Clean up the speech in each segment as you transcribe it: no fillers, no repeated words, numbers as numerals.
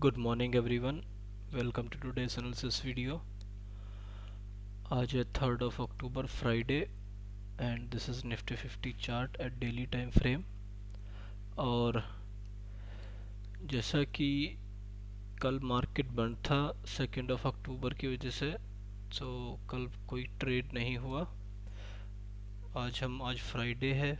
Good morning everyone. Welcome to today's analysis video. आज है 3rd of October Friday and this is Nifty 50 chart at daily time frame. और जैसा कि कल market बंद था 2nd of October की वजह से, तो कल कोई ट्रेड नहीं हुआ. आज फ्राइडे है,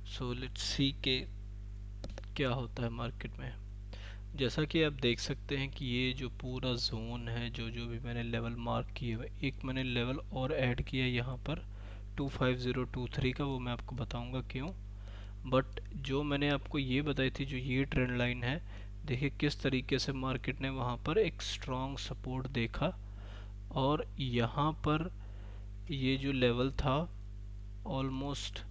सो लेट्स सी के क्या होता है मार्केट में. जैसा कि आप देख सकते हैं कि ये जो पूरा जोन है, जो भी मैंने लेवल मार्क किए हुए, एक मैंने लेवल और ऐड किया यहाँ पर 25023 का, वो मैं आपको बताऊंगा क्यों. बट जो मैंने आपको ये बताई थी, जो ये ट्रेंड लाइन है, देखिए किस तरीके से मार्केट ने वहाँ पर एक स्ट्रॉन्ग सपोर्ट देखा और यहाँ पर ये जो लेवल था ऑलमोस्ट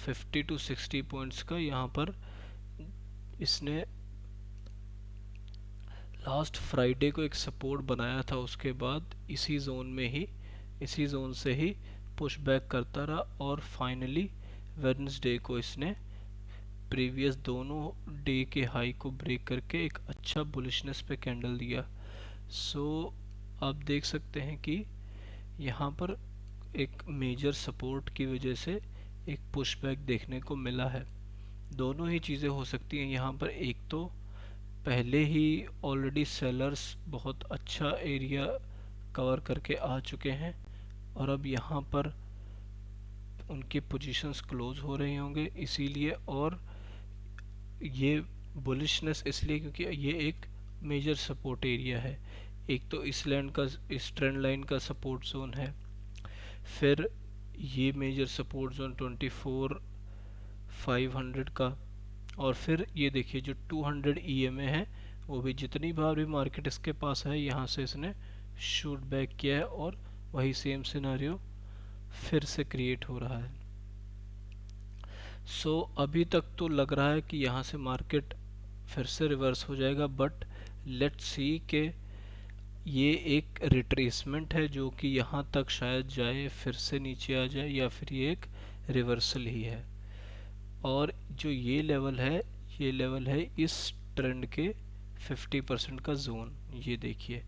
50 to 60 पॉइंट्स का, यहाँ पर इसने लास्ट फ्राइडे को एक सपोर्ट बनाया था. उसके बाद इसी जोन से ही पुश बैक करता रहा और फाइनली वेडनेसडे को इसने प्रीवियस दोनों डे के हाई को ब्रेक करके एक अच्छा बुलिशनेस पे कैंडल दिया. सो आप देख सकते हैं कि यहाँ पर एक मेजर सपोर्ट की वजह से एक पुश बैक देखने को मिला है. दोनों ही चीज़ें हो सकती हैं यहाँ पर. एक तो पहले ही ऑलरेडी सेलर्स बहुत अच्छा एरिया कवर करके आ चुके हैं और अब यहाँ पर उनके पोजीशंस क्लोज हो रहे होंगे इसीलिए, और ये बुलिशनेस इसलिए क्योंकि ये एक मेजर सपोर्ट एरिया है. एक तो इस ट्रेंड लाइन का सपोर्ट जोन है, फिर ये मेजर सपोर्ट जोन 24500 का, और फिर ये देखिए जो 200 EMA है, वो भी जितनी बार भी मार्केट इसके पास है यहाँ से इसने शूट बैक किया है और वही सेम सिनेरियो फिर से क्रिएट हो रहा है. सो अभी तक तो लग रहा है कि यहाँ से मार्केट फिर से रिवर्स हो जाएगा, बट लेट्स सी के ये एक रिट्रेसमेंट है जो कि यहाँ तक शायद जाए, फिर से नीचे आ जाए, या फिर ये एक रिवर्सल ही है. और जो ये लेवल है इस ट्रेंड के 50% का जोन, ये देखिए.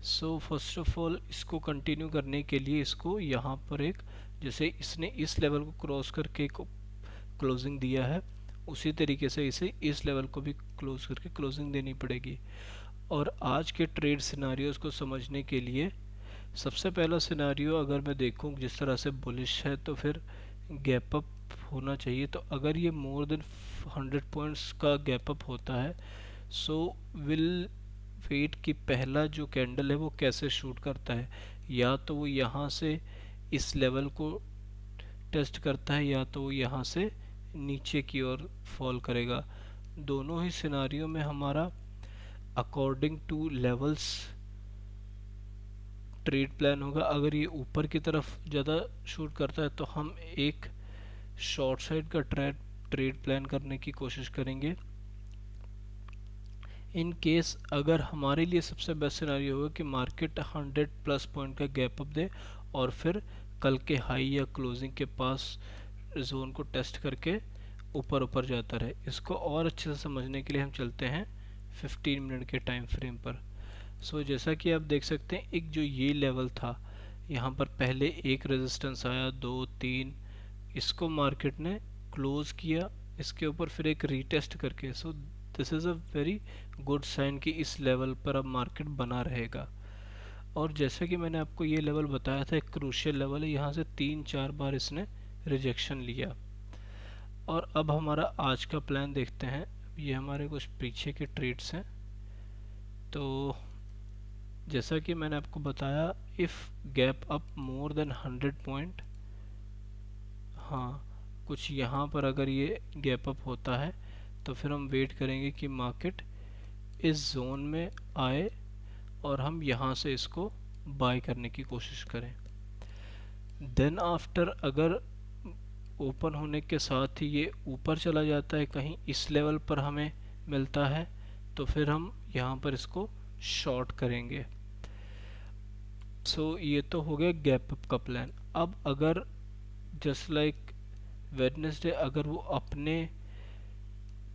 सो फर्स्ट ऑफ ऑल इसको कंटिन्यू करने के लिए इसको यहाँ पर एक, जैसे इसने इस लेवल को क्रॉस करके क्लोजिंग दिया है, उसी तरीके से इसे इस लेवल को भी क्लोज करके क्लोजिंग देनी पड़ेगी. और आज के ट्रेड सिनारियोज को समझने के लिए सबसे पहला सिनारियो अगर मैं देखूं जिस तरह से बुलिश है, तो फिर गैप अप होना चाहिए. तो अगर ये मोर देन 100 पॉइंट्स का गैप अप होता है, सो विल वेट कि पहला जो कैंडल है वो कैसे शूट करता है. या तो वो यहाँ से इस लेवल को टेस्ट करता है, या तो वो यहाँ से नीचे की ओर फॉल करेगा. दोनों ही सिनारियो में हमारा according two levels trade plan होगा. अगर ये ऊपर की तरफ ज़्यादा शूट करता है तो हम एक शॉर्ट साइड का ट्रेड प्लान करने की कोशिश करेंगे. इन केस अगर हमारे लिए सबसे बेस्ट सिनेरियो होगा कि मार्केट 100 प्लस पॉइंट का गैप अप दे और फिर कल के हाई या क्लोजिंग के पास जोन को टेस्ट करके ऊपर जाता रहे. इसको और अच्छे से समझने के लिए हम चलते हैं 15 मिनट के टाइम फ्रेम पर. सो जैसा कि आप देख सकते हैं, एक जो ये लेवल था, यहाँ पर पहले एक रेजिस्टेंस आया, 2 3, इसको मार्केट ने क्लोज किया, इसके ऊपर फिर एक रीटेस्ट करके. So this is a very good sign कि इस लेवल पर अब मार्केट बना रहेगा. और जैसा कि मैंने आपको ये लेवल बताया था, एक क्रूशियल लेवल है, यहाँ से 3-4 बार इसने रिजेक्शन लिया. और अब हमारा आज का प्लान देखते हैं. ये हमारे कुछ पीछे के ट्रेड्स हैं. तो जैसा कि मैंने आपको बताया, if gap up more than 100 point, कुछ यहाँ पर अगर ये गैप अप होता है तो फिर हम वेट करेंगे कि मार्केट इस जोन में आए और हम यहाँ से इसको बाय करने की कोशिश करें. देन आफ्टर अगर ओपन होने के साथ ही ये ऊपर चला जाता है, कहीं इस लेवल पर हमें मिलता है, तो फिर हम यहाँ पर इसको शॉर्ट करेंगे. सो ये तो हो गया गैप अप का प्लान. अब अगर जस्ट लाइक वेडनेसडे अगर वो अपने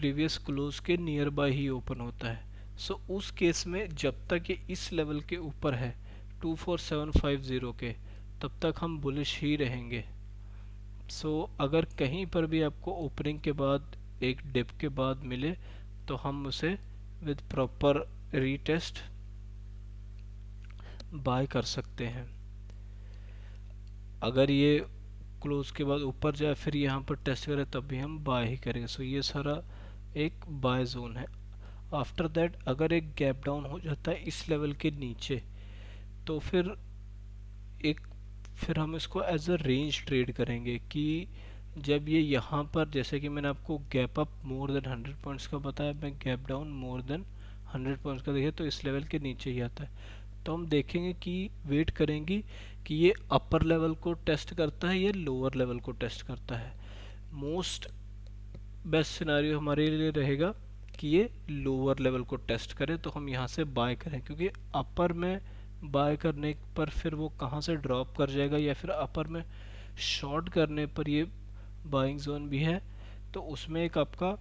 प्रीवियस क्लोज के नियर बाय ही ओपन होता है। सो उस केस में जब तक ये इस लेवल के ऊपर है 24750 के, तब तक हम बुलिश ही रहेंगे। सो अगर कहीं पर भी आपको ओपनिंग के बाद एक डिप के बाद मिले तो हम उसे विद प्रॉपर रीटेस्ट बाय कर सकते हैं। अगर ये क्लोज के बाद ऊपर जाए फिर यहाँ पर टेस्ट करे तब भी हम बाय ही करेंगे। सो ये सारा एक बाय जोन है। आफ्टर दैट अगर एक गैप डाउन हो जाता है इस लेवल के नीचे तो फिर हम इसको एज अ रेंज ट्रेड करेंगे कि जब ये यहाँ पर, जैसे कि मैंने आपको gap up more than 100 points का बताया, मैं gap down more than 100 points का देखिए तो इस लेवल के नीचे ही आता है। तो हम देखेंगे कि वेट करेंगे कि ये अपर लेवल को टेस्ट करता है या लोअर लेवल को टेस्ट करता है। मोस्ट बेस्ट सिनारियो हमारे लिए रहेगा कि ये लोअर लेवल को टेस्ट करे तो हम यहाँ से बाय करें, क्योंकि अपर में बाय करने पर फिर वो कहाँ से ड्रॉप कर जाएगा या फिर अपर में शॉर्ट करने पर ये बाइंग जोन भी है तो उसमें एक आपका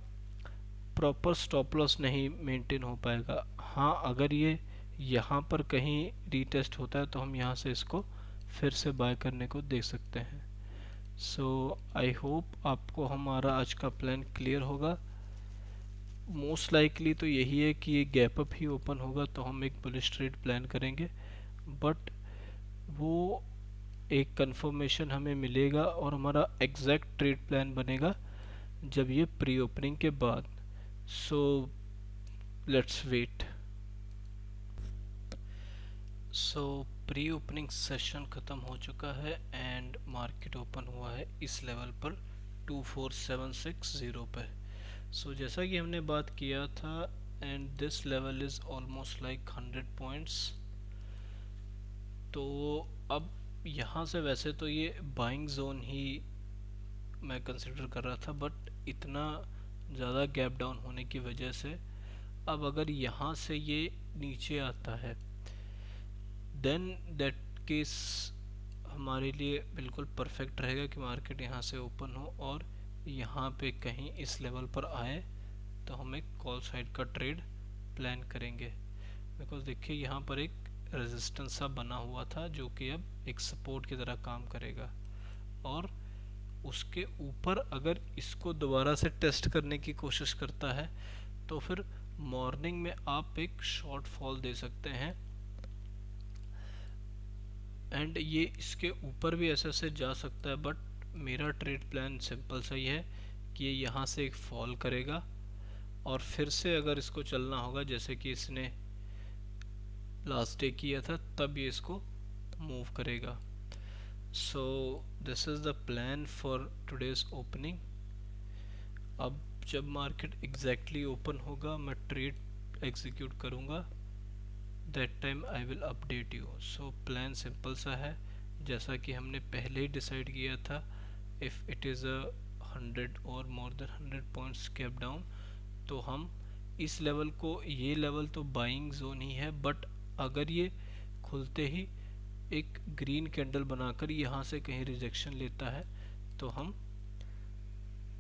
प्रॉपर स्टॉप लॉस नहीं मेंटेन हो पाएगा। हाँ, अगर ये यहाँ पर कहीं रीटेस्ट होता है तो हम यहाँ से इसको फिर से बाय करने को देख सकते हैं। सो आई होप आपको हमारा आज का प्लान क्लियर होगा। मोस्ट लाइकली तो यही है कि ये गैप अप ही ओपन होगा तो हम एक बुलिश ट्रेड प्लान करेंगे, बट वो एक कंफर्मेशन हमें मिलेगा और हमारा एग्जैक्ट ट्रेड प्लान बनेगा जब ये प्री ओपनिंग के बाद। So let's wait. So pre opening session ख़त्म हो चुका है एंड मार्केट ओपन हुआ है इस लेवल पर 24760 पे। सो जैसा कि हमने बात किया था and this level is almost like 100 points. तो अब यहाँ से वैसे तो ये बाइंग जोन ही मैं कंसिडर कर रहा था, बट इतना ज़्यादा गैप डाउन होने की वजह से अब अगर यहाँ से ये नीचे आता है देन दैट केस हमारे लिए बिल्कुल परफेक्ट रहेगा कि मार्केट यहाँ से ओपन हो और यहाँ पे कहीं इस लेवल पर आए तो हम एक कॉल साइड का ट्रेड प्लान करेंगे। बिकॉज देखिए यहाँ पर एक रेजिस्टेंस सा बना हुआ था जो कि अब एक सपोर्ट की तरह काम करेगा और उसके ऊपर अगर इसको दोबारा से टेस्ट करने की कोशिश करता है तो फिर मॉर्निंग में आप एक शॉर्ट फॉल दे सकते हैं एंड ये इसके ऊपर भी ऐसे जा सकता है। बट मेरा ट्रेड प्लान सिंपल सा ही है कि ये यहाँ से एक फॉल करेगा और फिर से अगर इसको चलना होगा जैसे कि इसने लास्ट डे किया था तब ये इसको मूव करेगा। सो this is the plan for today's opening. अब जब मार्केट एग्जैक्टली ओपन होगा मैं ट्रेड एग्जीक्यूट करूँगा, that time I will update you. So plan simple सा है जैसा कि हमने पहले ही डिसाइड किया था। इफ़ इट इज़ अ 100 और more than 100 points gap down तो हम इस लेवल को, ये लेवल तो बाइंग जोन ही है, बट अगर ये खुलते ही एक ग्रीन कैंडल बनाकर यहाँ से कहीं रिजेक्शन लेता है तो हम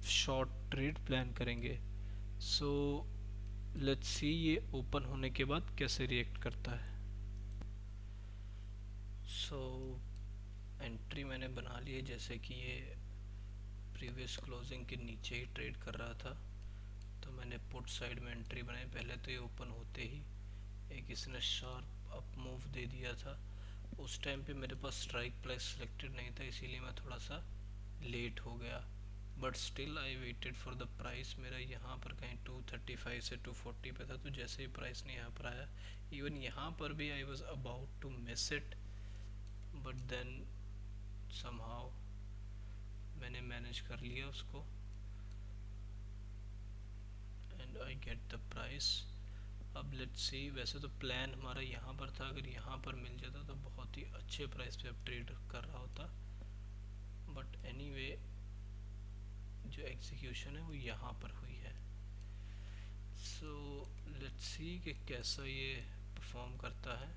शॉर्ट ट्रेड प्लान करेंगे। सो लेट्स सी ये ओपन होने के बाद कैसे रिएक्ट करता है। सो एंट्री मैंने बना ली है, जैसे कि ये प्रीवियस क्लोजिंग के नीचे ही ट्रेड कर रहा था तो मैंने पुट साइड में एंट्री बनाई। पहले तो ये ओपन होते ही एक इसने शार्प अप मूव दे दिया था। उस टाइम पे मेरे पास स्ट्राइक प्राइस सिलेक्टेड नहीं था इसीलिए मैं थोड़ा सा लेट हो गया, but still I waited for the price. मेरा यहाँ पर कहीं 235 से 240 पे था तो जैसे ही प्राइस ने यहाँ पर आया, इवन यहाँ पर भी I was about to miss it, but then somehow मैंने मैनेज कर लिया उसको and I get the price. अब लेट्स सी, वैसे तो प्लान हमारा यहाँ पर था, अगर यहाँ पर मिल जाता तो बहुत ही अच्छे प्राइस पे अब ट्रेड कर रहा होता, बट एनीवे जो एग्जीक्यूशन है वो यहाँ पर हुई है। सो लेट्स सी कि कैसा ये परफॉर्म करता है।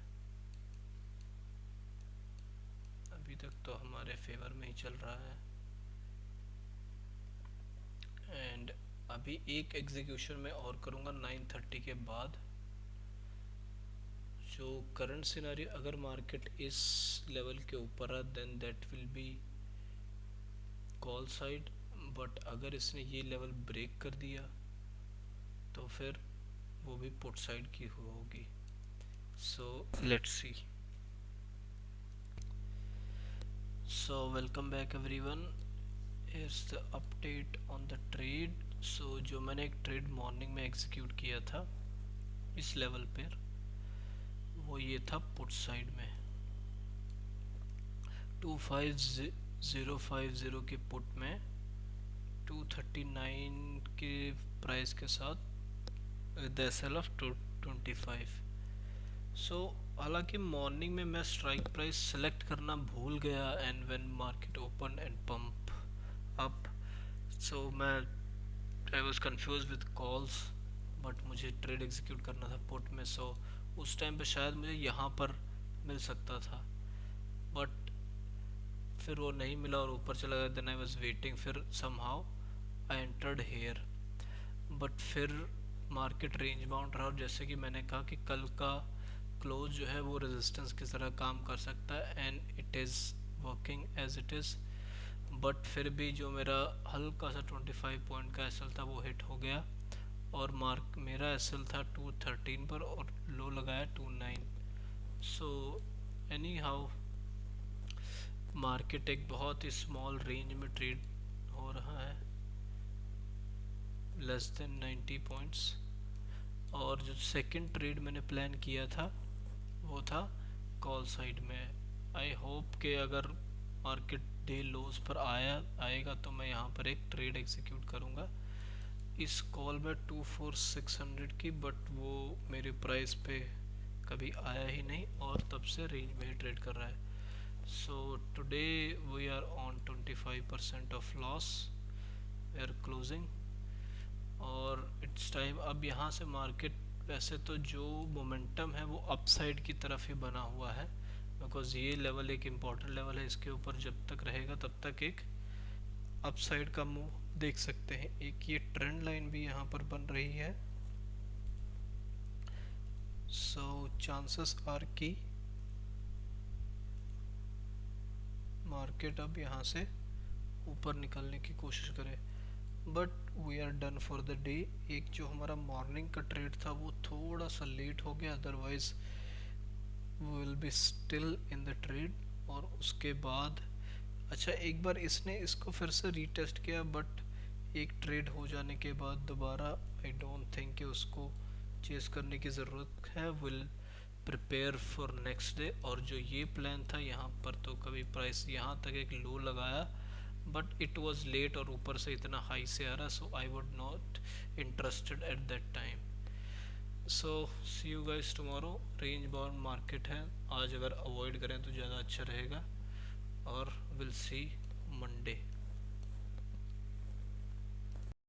अभी तक तो हमारे फेवर में ही चल रहा है एंड अभी एक एग्जीक्यूशन में और करूँगा 9:30 के बाद। जो करंट सिनेरियो, अगर मार्केट इस लेवल के ऊपर है then that will be call side, but अगर इसने ये लेवल ब्रेक कर दिया तो फिर वो भी पुट साइड की होगी। So let's see. So welcome back everyone, is the update on the trade. सो जो मैंने एक ट्रेड मॉर्निंग में एग्जीक्यूट किया था इस लेवल पर, वो ये था पुट साइड में 25050 के पुट में 239 के प्राइस के साथ विद एसएल ऑफ 225। सो हालांकि मॉर्निंग में मैं स्ट्राइक प्राइस सेलेक्ट करना भूल गया and when market open and pump up, so मैं I was confuse with calls, but मुझे ट्रेड एग्जीक्यूट करना था पुट में। सो उस टाइम पे शायद मुझे यहाँ पर मिल सकता था, बट फिर वो नहीं मिला और ऊपर चला गया। देन आई वाज वेटिंग, फिर somehow I entered here, but फिर मार्केट रेंज बाउंड रहा। और जैसे कि मैंने कहा कि कल का क्लोज जो है वो रेजिस्टेंस की तरह काम कर सकता है and it is working as it is. But फिर भी जो मेरा हल्का सा 25 पॉइंट का एसएल था वो हिट हो गया, और मार्क मेरा एसएल था 213 पर और लो लगाया 29। सो एनी हाउ मार्केट एक बहुत ही स्मॉल रेंज में ट्रेड हो रहा है, लेस देन 90 पॉइंट्स। और जो सेकंड ट्रेड मैंने प्लान किया था वो था कॉल साइड में। आई होप कि अगर मार्केट डे लोज पर आएगा तो मैं यहाँ पर एक ट्रेड एग्जीक्यूट करूँगा इस कॉल में 24600 की, बट वो मेरे प्राइस पे कभी आया ही नहीं और तब से रेंज में ही ट्रेड कर रहा है। So today we are on 25% of loss, we are closing. और इट्स टाइम, अब यहाँ से मार्केट वैसे तो जो मोमेंटम है वो अपसाइड की तरफ ही बना हुआ है, बिकॉज ये लेवल एक इम्पॉर्टेंट लेवल है। इसके ऊपर जब तक रहेगा तब तक एक अपसाइड का मूव देख सकते हैं। एक ये ट्रेंड लाइन भी यहाँ पर बन रही है। सो चांसेस आर की मार्केट अब यहाँ से ऊपर निकलने की कोशिश करे, but we are done for the day. एक जो हमारा मॉर्निंग का ट्रेड था वो थोड़ा सा लेट हो गया, otherwise we will be still in the trade. और उसके बाद अच्छा, एक बार इसने इसको फिर से रीटेस्ट किया, बट एक ट्रेड हो जाने के बाद दोबारा आई डोंट थिंक कि उसको चेस करने की ज़रूरत है। Will prepare for next day. और जो ये प्लान था यहाँ पर तो कभी प्राइस यहाँ तक एक लो लगाया, बट इट वाज लेट और ऊपर से इतना हाई से आ रहा, so I would not interested at that time. So see you guys tomorrow. Range bound market है, आज अगर अवॉइड करें तो ज़्यादा अच्छा रहेगा, और विल सी मंडे।